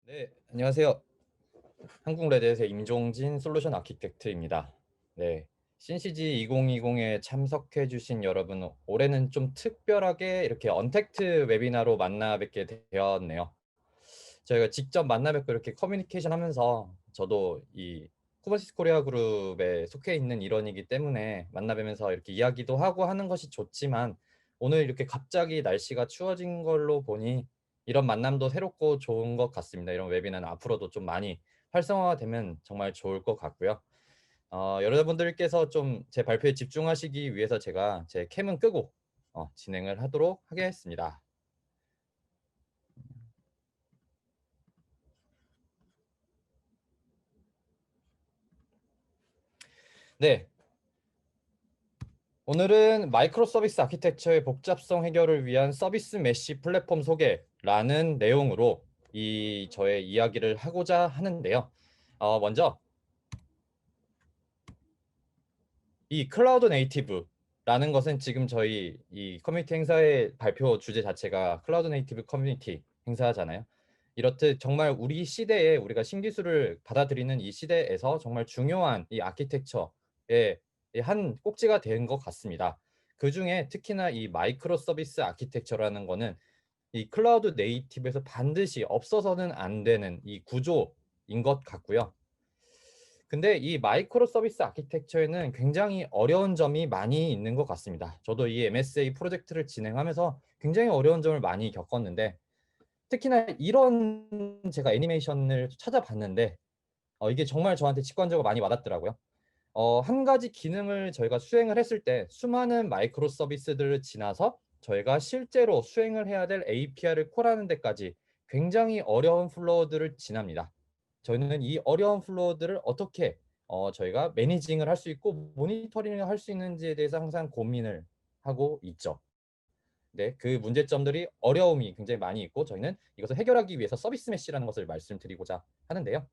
네, 안녕하세요. 한국레드에서 임종진 솔루션 아키텍트입니다. 네, 신CG 2020에 참석해 주신 여러분, 올해는 좀 특별하게 이렇게 언택트 웨비나로 만나 뵙게 되었네요. 저희가 직접 만나 뵙고 이렇게 커뮤니케이션 하면서 저도 이 쿠버시스 코리아 그룹에 속해 있는 일원이기 때문에 만나 뵈면서 이렇게 이야기도 하고 하는 것이 좋지만 오늘 이렇게 갑자기 날씨가 추워진 걸로 보니 이런 만남도 새롭고 좋은 것 같습니다. 이런 웨비나는 앞으로도 좀 많이 활성화되면 정말 좋을 것 같고요. 여러분들께서 좀 제 발표에 집중하시기 위해서 제가 제 캠은 끄고 진행을 하도록 하겠습니다. 네, 오늘은 마이크로 서비스 아키텍처의 복잡성 해결을 위한 서비스 메쉬 플랫폼 소개라는 내용으로 이 저의 이야기를 하고자 하는데요. 먼저 이 클라우드 네이티브라는 것은 지금 저희 이 커뮤니티 행사의 발표 주제 자체가 클라우드 네이티브 커뮤니티 행사잖아요. 이렇듯 정말 우리 시대에 우리가 신기술을 받아들이는 이 시대에서 정말 중요한 이 아키텍처의 한 꼭지가 된 것 같습니다. 그중에 특히나 이 마이크로 서비스 아키텍처라는 거는 이 클라우드 네이티브에서 반드시 없어서는 안 되는 이 구조인 것 같고요. 근데 이 마이크로 서비스 아키텍처에는 굉장히 어려운 점이 많이 있는 것 같습니다. 저도 이 MSA 프로젝트를 진행하면서 굉장히 어려운 점을 많이 겪었는데 특히나 이런 제가 애니메이션을 찾아봤는데 이게 정말 저한테 직관적으로 많이 와닿더라고요. 한 가지 기능을 저희가 수행을 했을 때 수많은 마이크로 서비스들을 지나서 저희가 실제로 수행을 해야 될 API를 콜하는 데까지 굉장히 어려운 플로우들을 지납니다. 저희는 이 어려운 플로우들을 어떻게 저희가 매니징을 할 수 있고 모니터링을 할 수 있는지에 대해서 항상 고민을 하고 있죠. 네, 그 문제점들이 어려움이 굉장히 많이 있고 저희는 이것을 해결하기 위해서 서비스 메시라는 것을 말씀드리고자 하는데요.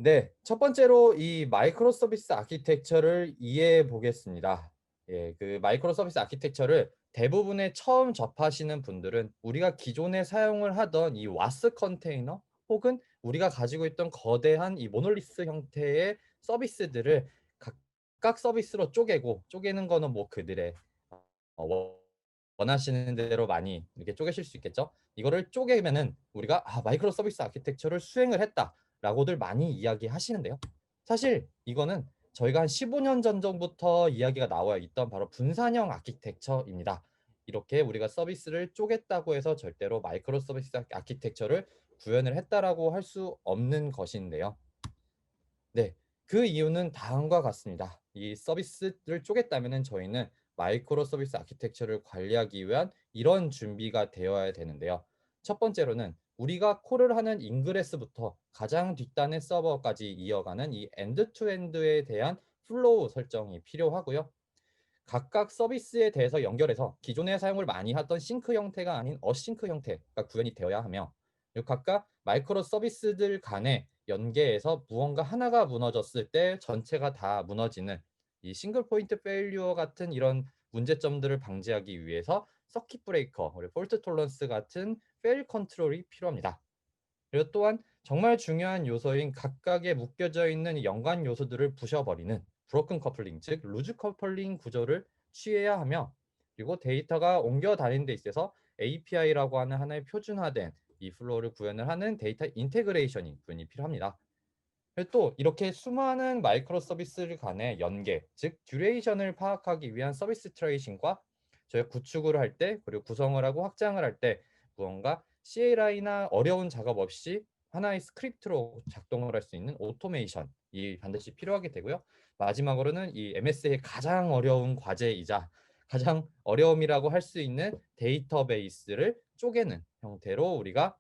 네, 첫 번째로 이 마이크로 서비스 아키텍처를 이해해 보겠습니다. 예, 그 마이크로 서비스 아키텍처를 대부분의 처음 접하시는 분들은 우리가 기존에 사용을 하던 이 와스 컨테이너 혹은 우리가 가지고 있던 거대한 이 모놀리스 형태의 서비스들을 각각 서비스로 쪼개는 거는 뭐 그들의 원하시는 대로 많이 이렇게 쪼개실 수 있겠죠. 이거를 쪼개면은 우리가 마이크로 서비스 아키텍처를 수행을 했다라고들 많이 이야기하시는데요. 사실 이거는 저희가 한 15년 전 정부터 이야기가 나와 있던 바로 분산형 아키텍처입니다. 이렇게 우리가 서비스를 쪼갰다고 해서 절대로 마이크로 서비스 아키텍처를 구현을 했다라고 할 수 없는 것인데요. 네, 그 이유는 다음과 같습니다. 이 서비스를 쪼갰다면 저희는 마이크로 서비스 아키텍처를 관리하기 위한 이런 준비가 되어야 되는데요. 첫 번째로는 우리가 콜을 하는 인그레스부터 가장 뒷단의 서버까지 이어가는 이 엔드투엔드에 대한 플로우 설정이 필요하고요. 각각 서비스에 대해서 연결해서 기존에 사용을 많이 하던 싱크 형태가 아닌 어싱크 형태가 구현이 되어야 하며 각각 마이크로 서비스들 간의 연계에서 무언가 하나가 무너졌을 때 전체가 다 무너지는 이 싱글 포인트 페일리어 같은 이런 문제점들을 방지하기 위해서 서킷 브레이커, 폴트 톨런스 같은 페일 컨트롤이 필요합니다. 그리고 또한 정말 중요한 요소인 각각의 묶여져 있는 연관 요소들을 부셔버리는 브로큰 커플링, 즉 루즈 커플링 구조를 취해야 하며 그리고 데이터가 옮겨 다니는 데 있어서 API라고 하는 하나의 표준화된 이 플로우를 구현을 하는 데이터 인테그레이션이 구현이 필요합니다. 그리고 또 이렇게 수많은 마이크로 서비스를 간의 연계, 즉 듀레이션을 파악하기 위한 서비스 트레이싱과 저희 구축을 할 때 그리고 구성을 하고 확장을 할 때 무언가 CLI나 어려운 작업 없이 하나의 스크립트로 작동을 할 수 있는 오토메이션이 반드시 필요하게 되고요. 마지막으로는 이 MS의 가장 어려운 과제이자 가장 어려움이라고 할 수 있는 데이터베이스를 쪼개는 형태로 우리가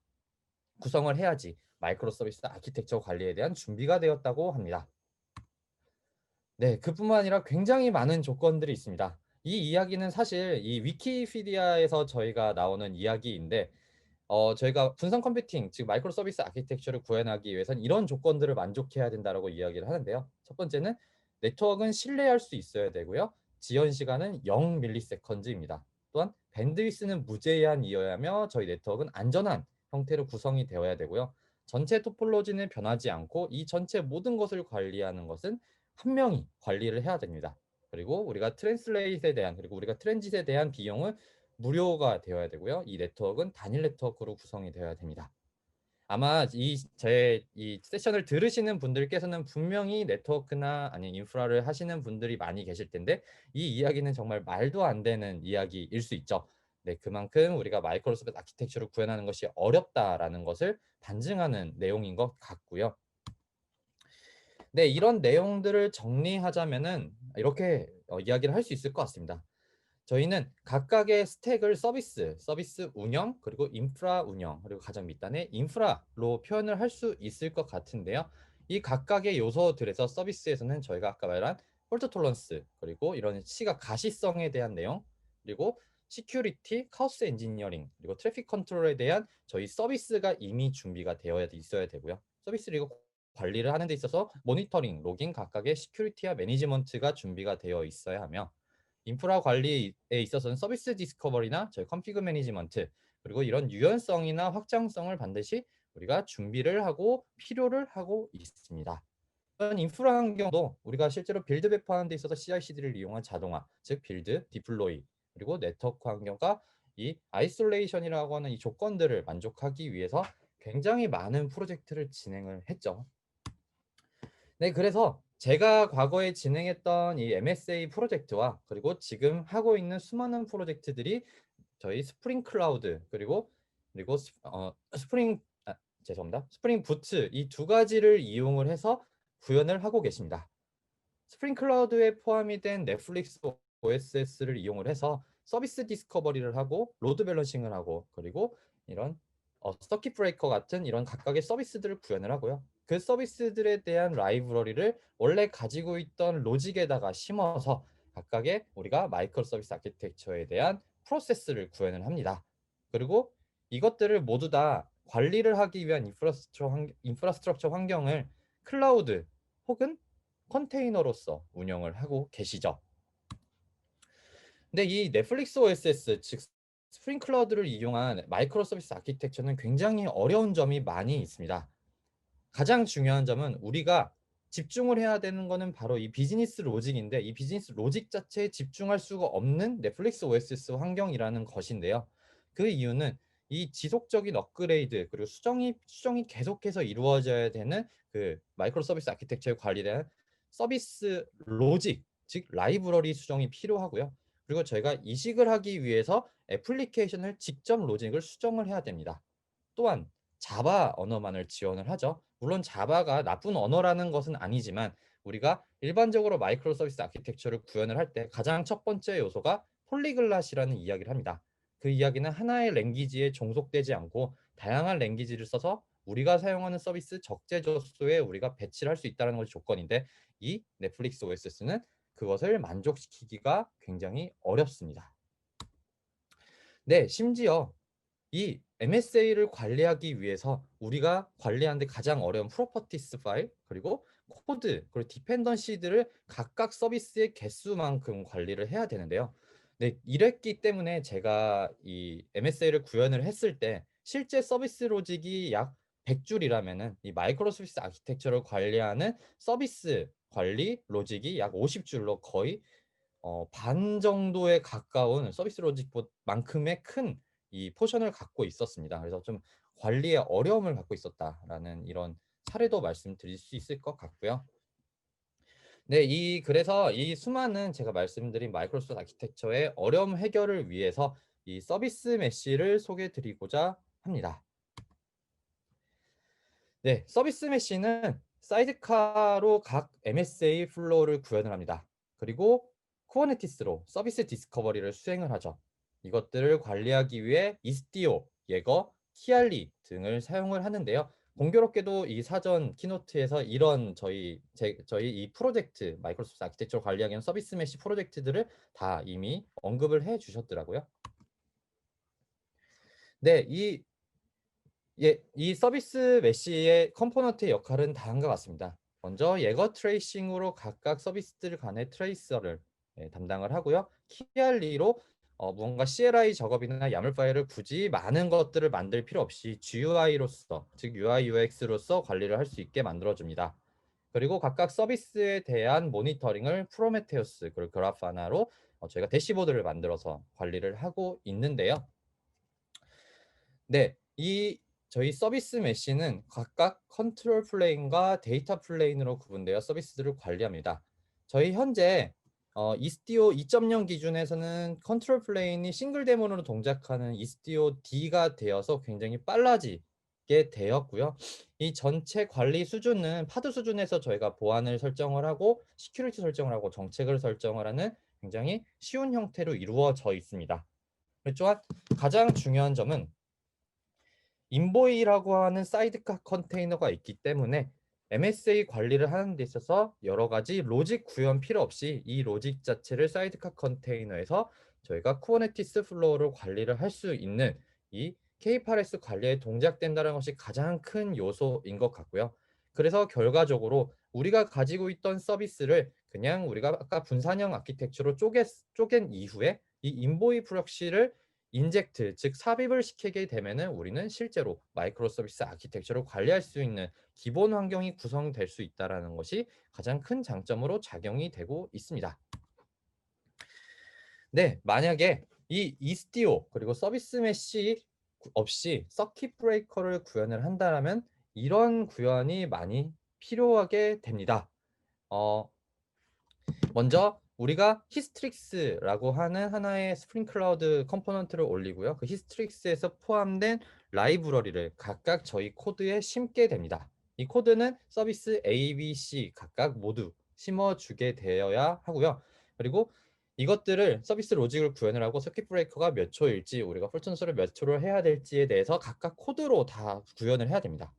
구성을 해야지 마이크로 서비스 아키텍처 관리에 대한 준비가 되었다고 합니다. 네, 그뿐만 아니라 굉장히 많은 조건들이 있습니다. 이 이야기는 사실 이 위키피디아에서 저희가 나오는 이야기인데 저희가 분산 컴퓨팅, 즉 마이크로 서비스 아키텍처를 구현하기 위해서는 이런 조건들을 만족해야 된다고 이야기를 하는데요. 첫 번째는 네트워크는 신뢰할 수 있어야 되고요. 지연 시간은 0 밀리세컨즈입니다. 또한 밴드위스는 무제한이어야 하며 저희 네트워크는 안전한 형태로 구성이 되어야 되고요. 전체 토폴로지는 변하지 않고 이 전체 모든 것을 관리하는 것은 한 명이 관리를 해야 됩니다. 그리고 우리가 트랜슬레이트에 대한 그리고 우리가 트랜짓에 대한 비용은 무료가 되어야 되고요. 이 네트워크는 단일 네트워크로 구성이 되어야 됩니다. 아마 이 세션을 들으시는 분들께서는 분명히 네트워크나 아니 인프라를 하시는 분들이 많이 계실 텐데 이 이야기는 정말 말도 안 되는 이야기일 수 있죠. 네, 그만큼 우리가 마이크로소프트 아키텍처를 구현하는 것이 어렵다라는 것을 반증하는 내용인 것 같고요. 네, 이런 내용들을 정리하자면은 이렇게 이야기를 할 수 있을 것 같습니다. 저희는 각각의 스택을 서비스 운영, 그리고 인프라 운영, 그리고 가장 밑단에 인프라로 표현을 할 수 있을 것 같은데요. 이 각각의 요소들에서 서비스에서는 저희가 아까 말한 폴트 톨런스, 그리고 이런 시각 가시성에 대한 내용, 그리고 시큐리티, 카오스 엔지니어링, 그리고 트래픽 컨트롤에 대한 저희 서비스가 이미 준비가 되어 있어야 되고요. 서비스를 이거 관리를 하는 데 있어서 모니터링, 로깅 각각의 시큐리티와 매니지먼트가 준비가 되어 있어야 하며 인프라 관리에 있어서는 서비스 디스커버리나 저희 컨피그 매니지먼트 그리고 이런 유연성이나 확장성을 반드시 우리가 준비를 하고 필요를 하고 있습니다. 이런 인프라 환경도 우리가 실제로 빌드 배포하는 데 있어서 CI/CD를 이용한 자동화, 즉 빌드, 디플로이 그리고 네트워크 환경과 이 아이솔레이션이라고 하는 이 조건들을 만족하기 위해서 굉장히 많은 프로젝트를 진행을 했죠. 네, 그래서 제가 과거에 진행했던 이 MSA 프로젝트와 그리고 지금 하고 있는 수많은 프로젝트들이 저희 스프링 클라우드 그리고 스프링 죄송합니다. 스프링 부츠 이 두 가지를 이용을 해서 구현을 하고 계십니다. 스프링 클라우드에 포함이 된 넷플릭스 OSS를 이용을 해서 서비스 디스커버리를 하고 로드 밸런싱을 하고 그리고 이런 서킷 브레이커 같은 이런 각각의 서비스들을 구현을 하고요. 그 서비스들에 대한 라이브러리를 원래 가지고 있던 로직에다가 심어서 각각의 우리가 마이크로 서비스 아키텍처에 대한 프로세스를 구현을 합니다. 그리고 이것들을 모두 다 관리를 하기 위한 인프라스트럭처 환경을 클라우드 혹은 컨테이너로서 운영을 하고 계시죠. 근데 이 넷플릭스 OSS 즉 스프링 클라우드를 이용한 마이크로 서비스 아키텍처는 굉장히 어려운 점이 많이 있습니다. 가장 중요한 점은 우리가 집중을 해야 되는 거는 바로 이 비즈니스 로직인데 이 비즈니스 로직 자체에 집중할 수가 없는 넷플릭스 OSS 환경이라는 것인데요. 그 이유는 이 지속적인 업그레이드 그리고 수정이 계속해서 이루어져야 되는 그 마이크로 서비스 아키텍처에 관리된 서비스 로직 즉 라이브러리 수정이 필요하고요. 그리고 저희가 이식을 하기 위해서 애플리케이션을 직접 로직을 수정을 해야 됩니다. 또한 자바 언어만을 지원을 하죠. 물론 자바가 나쁜 언어라는 것은 아니지만 우리가 일반적으로 마이크로 서비스 아키텍처를 구현을 할 때 가장 첫 번째 요소가 폴리글랏이라는 이야기를 합니다. 그 이야기는 하나의 랭귀지에 종속되지 않고 다양한 랭귀지를 써서 우리가 사용하는 서비스 적재적소에 우리가 배치를 할 수 있다는 것이 조건인데 이 넷플릭스 OSS는 그것을 만족시키기가 굉장히 어렵습니다. 네, 심지어 이 MSA를 관리하기 위해서 우리가 관리하는데 가장 어려운 프로퍼티스 파일 그리고 코드 그리고 디펜던시들을 각각 서비스의 개수만큼 관리를 해야 되는데요. 네, 이랬기 때문에 제가 이 MSA를 구현을 했을 때 실제 서비스 로직이 약 100줄이라면은 이 마이크로 서비스 아키텍처를 관리하는 서비스 관리 로직이 약 50줄로 거의 반 정도에 가까운 서비스 로직만큼의 큰 이 포션을 갖고 있었습니다. 그래서 좀 관리에 어려움을 갖고 있었다라는 이런 사례도 말씀드릴 수 있을 것 같고요. 네, 그래서 이 수많은 제가 말씀드린 마이크로소프트 아키텍처의 어려움 해결을 위해서 이 서비스 메쉬를 소개해 드리고자 합니다. 네, 서비스 메쉬는 사이드카로 각 MSA 플로우를 구현을 합니다. 그리고 쿠버네티스로 서비스 디스커버리를 수행을 하죠. 이것들을 관리하기 위해 이스티오, 예거, 키알리 등을 사용을 하는데요. 공교롭게도 이 사전 키노트에서 이런 저희 이 프로젝트 마이크로소프트 아키텍처를 관리하기 위한 서비스 메쉬 프로젝트들을 다 이미 언급을 해 주셨더라고요. 네, 이 서비스 메시의 컴포넌트의 역할은 다음과 같습니다. 먼저 예거 트레이싱으로 각각 서비스들 간의 트레이서를 담당을 하고요. 키알리로 무언가 CLI 작업이나 YAML 파일을 굳이 많은 것들을 만들 필요 없이 GUI로서, 즉 UI UX로서 관리를 할 수 있게 만들어줍니다. 그리고 각각 서비스에 대한 모니터링을 프로메테우스 그리고 그라파나로 저희가 대시보드를 만들어서 관리를 하고 있는데요. 네, 이 저희 서비스 메시는 각각 컨트롤 플레인과 데이터 플레인으로 구분되어 서비스들을 관리합니다. 저희 현재 이스티오 2.0 기준에서는 컨트롤 플레인이 싱글 데몬으로 동작하는 이스티오 D가 되어서 굉장히 빨라지게 되었고요. 이 전체 관리 수준은 파드 수준에서 저희가 보안을 설정을 하고 시큐리티 설정을 하고 정책을 설정을 하는 굉장히 쉬운 형태로 이루어져 있습니다. 또한 가장 중요한 점은 인보이라고 하는 사이드카 컨테이너가 있기 때문에 MSA 관리를 하는 데 있어서 여러 가지 로직 구현 필요 없이 이 로직 자체를 사이드카 컨테이너에서 저희가 쿠버네티스 플로우를 관리를 할 수 있는 이 K8S 관리에 동작된다는 것이 가장 큰 요소인 것 같고요. 그래서 결과적으로 우리가 가지고 있던 서비스를 그냥 우리가 아까 분산형 아키텍처로 쪼갠 이후에 이 인보이 프록시를 인젝트, 즉 삽입을 시키게 되면은 우리는 실제로 마이크로 서비스 아키텍처를 관리할 수 있는 기본 환경이 구성될 수 있다라는 것이 가장 큰 장점으로 작용이 되고 있습니다. 네, 만약에 이 이스티오 그리고 서비스 메시 없이 서킷 브레이커를 구현을 한다면 이런 구현이 많이 필요하게 됩니다. 어, 먼저 우리가 히스트릭스라고 하는 하나의 스프링 클라우드 컴포넌트를 올리고요. 그 히스트릭스에서 포함된 라이브러리를 각각 저희 코드에 심게 됩니다. 이 코드는 서비스 A, B, C 각각 모두 심어주게 되어야 하고요. 그리고 이것들을 서비스 로직을 구현을 하고 서킷 브레이커가 몇 초일지 우리가 폴튼수를 몇 초를 해야 될지에 대해서 각각 코드로 다 구현을 해야 됩니다.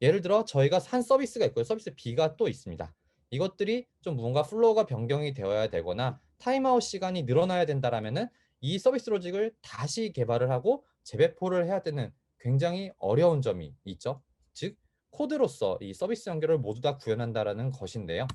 예를 들어 저희가 한 서비스가 있고요. 서비스 B가 또 있습니다. 이것들이 좀 뭔가 플로우가 변경이 되어야 되거나 타임아웃 시간이 늘어나야 된다라면은 이 서비스 로직을 다시 개발을 하고 재배포를 해야 되는 굉장히 어려운 점이 있죠. 즉 코드로서 이 서비스 연결을 모두 다 구현한다라는 것인데요.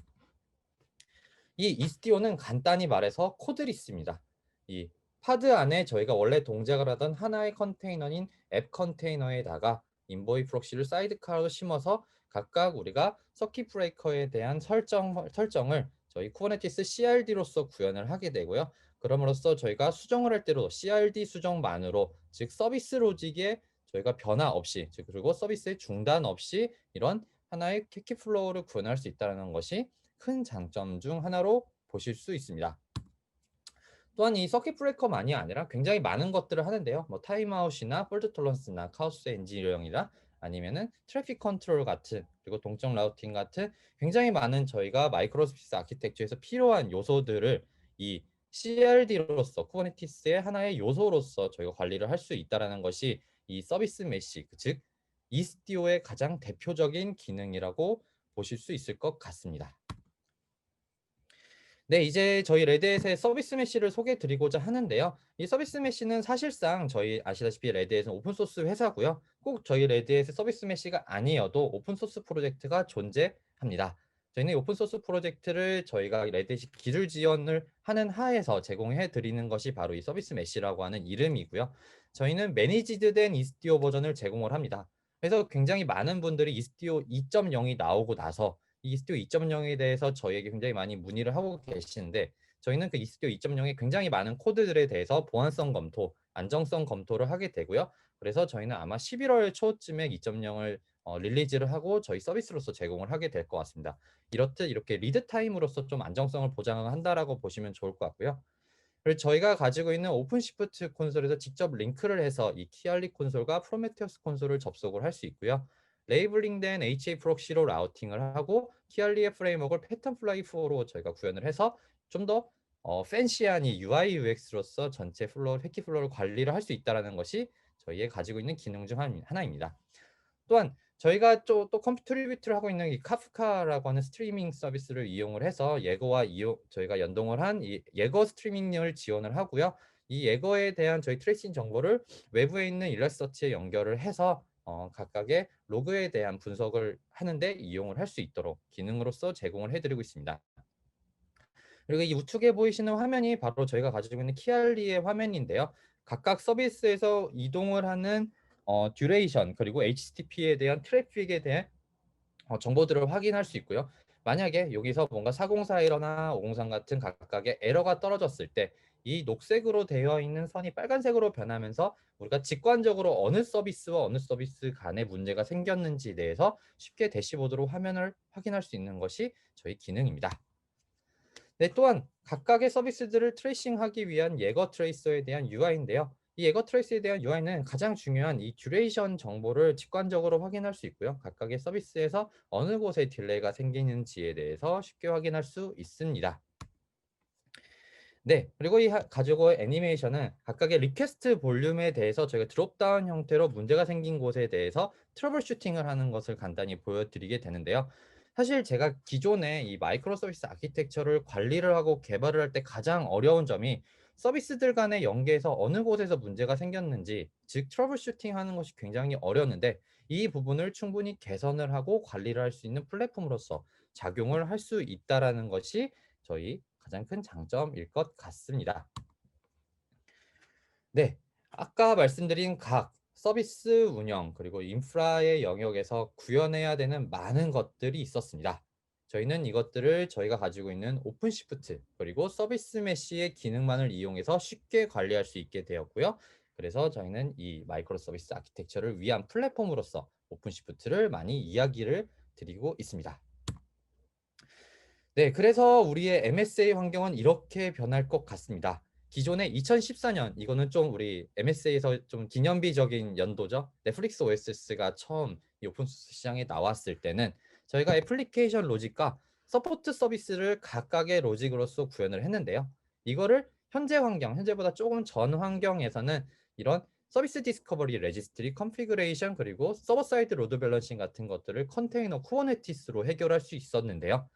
이 이스티오는 간단히 말해서 코드리스입니다. 이 파드 안에 저희가 원래 동작을 하던 하나의 컨테이너인 앱 컨테이너에다가 인보이 프록시를 사이드카로 심어서 각각 우리가 서킷 브레이커에 대한 설정을 저희 쿠버네티스 CRD로서 구현을 하게 되고요. 그럼으로써 저희가 수정을 할 때로 CRD 수정만으로 즉 서비스 로직에 저희가 변화 없이 즉 그리고 서비스의 중단 없이 이런 하나의 캐키 플로우를 구현할 수 있다는 것이 큰 장점 중 하나로 보실 수 있습니다. 또한 이 서킷 브레이커만이 아니라 굉장히 많은 것들을 하는데요. 뭐 타임아웃이나 폴트 톨런스나 카오스 엔지니어링이나 아니면은 트래픽 컨트롤 같은 그리고 동적 라우팅 같은 굉장히 많은 저희가 마이크로 서비스 아키텍처에서 필요한 요소들을 이 CRD로서 쿠버네티스의 하나의 요소로서 저희가 관리를 할 수 있다라는 것이 이 서비스 메시 즉 이스티오의 가장 대표적인 기능이라고 보실 수 있을 것 같습니다. 네, 이제 저희 레드햇의 서비스 메시를 소개해 드리고자 하는데요. 이 서비스 메시는 사실상 저희 아시다시피 레드햇은 오픈소스 회사고요. 꼭 저희 레드햇의 서비스 메시가 아니어도 오픈소스 프로젝트가 존재합니다. 저희는 오픈소스 프로젝트를 저희가 레드햇이 기술 지원을 하는 하에서 제공해 드리는 것이 바로 이 서비스 메시라고 하는 이름이고요. 저희는 매니지드 된 이스티오 버전을 제공을 합니다. 그래서 굉장히 많은 분들이 이스티오 2.0이 나오고 나서 이스티오 2.0에 대해서 저희에게 굉장히 많이 문의를 하고 계시는데 저희는 그 이스티오 2.0에 굉장히 많은 코드들에 대해서 보안성 검토, 안정성 검토를 하게 되고요. 그래서 저희는 아마 11월 초쯤에 2.0을 릴리즈를 하고 저희 서비스로서 제공을 하게 될 것 같습니다. 이렇듯 이렇게 리드 타임으로서 좀 안정성을 보장한다라고 보시면 좋을 것 같고요. 그리고 저희가 가지고 있는 오픈시프트 콘솔에서 직접 링크를 해서 이 키알리 콘솔과 프로메테우스 콘솔을 접속을 할 수 있고요. 레이블링된 HA 프록시로 라우팅을 하고 키알리의 프레임워크를 패턴 플라이 4로 저희가 구현을 해서 좀 더 팬시한 이 UI UX로서 전체 플로우, 패키 플로우를 관리를 할 수 있다는 것이 저희의 가지고 있는 기능 중 하나입니다. 또한 저희가 또 컨트리뷰트를 하고 있는 이 카프카라고 하는 스트리밍 서비스를 이용을 해서 예거와 저희가 연동을 한 이 예거 스트리밍을 지원을 하고요. 이 예거에 대한 저희 트레이싱 정보를 외부에 있는 일러스트에 연결을 해서 각각의 로그에 대한 분석을 하는데 이용을 할 수 있도록 기능으로서 제공을 해드리고 있습니다. 그리고 이 우측에 보이시는 화면이 바로 저희가 가지고 있는 키알리의 화면인데요. 각각 서비스에서 이동을 하는 듀레이션 그리고 HTTP에 대한 트래픽에 대한 정보들을 확인할 수 있고요. 만약에 여기서 뭔가 4041이나 503 같은 각각의 에러가 떨어졌을 때 이 녹색으로 되어 있는 선이 빨간색으로 변하면서 우리가 직관적으로 어느 서비스와 어느 서비스 간에 문제가 생겼는지에 대해서 쉽게 대시보드로 화면을 확인할 수 있는 것이 저희 기능입니다. 네, 또한 각각의 서비스들을 트레이싱하기 위한 예거 트레이서에 대한 UI인데요. 이 예거 트레이스에 대한 UI는 가장 중요한 이 듀레이션 정보를 직관적으로 확인할 수 있고요. 각각의 서비스에서 어느 곳에 딜레이가 생기는지에 대해서 쉽게 확인할 수 있습니다. 네, 그리고 이 가지고 애니메이션은 각각의 리퀘스트 볼륨에 대해서 저희가 드롭다운 형태로 문제가 생긴 곳에 대해서 트러블 슈팅을 하는 것을 간단히 보여드리게 되는데요. 사실 제가 기존에 이 마이크로 서비스 아키텍처를 관리를 하고 개발을 할 때 가장 어려운 점이 서비스들 간의 연계에서 어느 곳에서 문제가 생겼는지, 즉 트러블 슈팅 하는 것이 굉장히 어려웠는데 이 부분을 충분히 개선을 하고 관리를 할 수 있는 플랫폼으로서 작용을 할 수 있다라는 것이 저희 가장 큰 장점일 것 같습니다. 네, 아까 말씀드린 각 서비스 운영 그리고 인프라의 영역에서 구현해야 되는 많은 것들이 있었습니다. 저희는 이것들을 저희가 가지고 있는 오픈시프트 그리고 서비스 메시의 기능만을 이용해서 쉽게 관리할 수 있게 되었고요. 그래서 저희는 이 마이크로 서비스 아키텍처를 위한 플랫폼으로서 오픈시프트를 많이 이야기를 드리고 있습니다. 네, 그래서 우리의 MSA 환경은 이렇게 변할 것 같습니다. 기존에 2014년, 이거는 좀 우리 MSA에서 좀 기념비적인 연도죠. 넷플릭스 OSS가 처음 이 오픈소스 시장에 나왔을 때는 저희가 애플리케이션 로직과 서포트 서비스를 각각의 로직으로서 구현을 했는데요. 이거를 현재 환경, 현재보다 조금 전 환경에서는 이런 서비스 디스커버리, 레지스트리, 컨피그레이션, 그리고 서버 사이드 로드 밸런싱 같은 것들을 컨테이너 쿠버네티스로 해결할 수 있었는데요.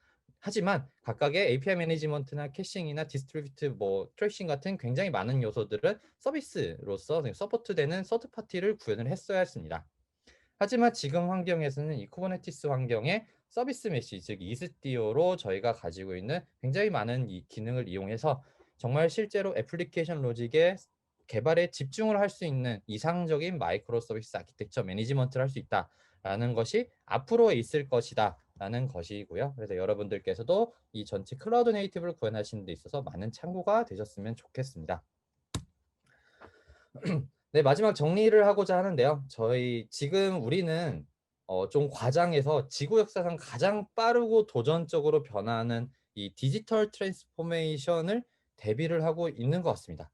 하지만 각각의 API 매니지먼트나 캐싱이나 디스트리뷰트 뭐 트래싱 같은 굉장히 많은 요소들은 서비스로서 서포트되는 서드 파티를 구현을 했어야 했습니다. 하지만 지금 환경에서는 이 쿠버네티스 환경의 서비스 메시 즉 이스티오로 저희가 가지고 있는 굉장히 많은 이 기능을 이용해서 정말 실제로 애플리케이션 로직의 개발에 집중을 할 수 있는 이상적인 마이크로 서비스 아키텍처 매니지먼트를 할 수 있다라는 것이 앞으로 있을 것이다 라는 것이고요. 그래서 여러분들께서도 이 전체 클라우드 네이티브를 구현하시는 데 있어서 많은 참고가 되셨으면 좋겠습니다. 네, 마지막 정리를 하고자 하는데요. 저희 지금 우리는 좀 과장해서 지구 역사상 가장 빠르고 도전적으로 변화하는 이 디지털 트랜스포메이션을 대비를 하고 있는 것 같습니다.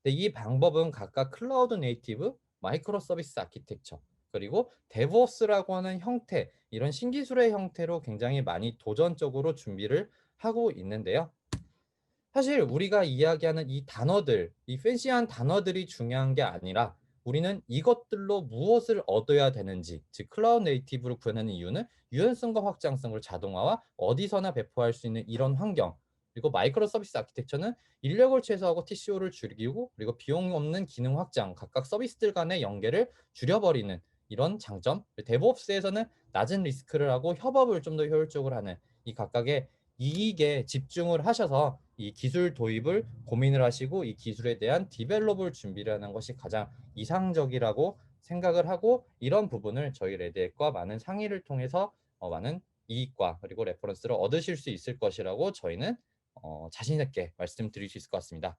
근데 이 방법은 각각 클라우드 네이티브, 마이크로 서비스 아키텍처, 그리고 데브옵스라고 하는 형태, 이런 신기술의 형태로 굉장히 많이 도전적으로 준비를 하고 있는데요. 사실 우리가 이야기하는 이 단어들, 이 팬시한 단어들이 중요한 게 아니라 우리는 이것들로 무엇을 얻어야 되는지, 즉 클라우드 네이티브를 구현하는 이유는 유연성과 확장성을 자동화와 어디서나 배포할 수 있는 이런 환경, 그리고 마이크로 서비스 아키텍처는 인력을 최소화하고 TCO를 줄이고 그리고 비용 없는 기능 확장, 각각 서비스들 간의 연계를 줄여버리는 이런 장점, 데브옵스에서는 낮은 리스크를 하고 협업을 좀 더 효율적으로 하는 이 각각의 이익에 집중을 하셔서 이 기술 도입을 고민을 하시고 이 기술에 대한 디벨롭을 준비를 하는 것이 가장 이상적이라고 생각을 하고 이런 부분을 저희 레드햇과 많은 상의를 통해서 많은 이익과 그리고 레퍼런스를 얻으실 수 있을 것이라고 저희는 자신 있게 말씀드릴 수 있을 것 같습니다.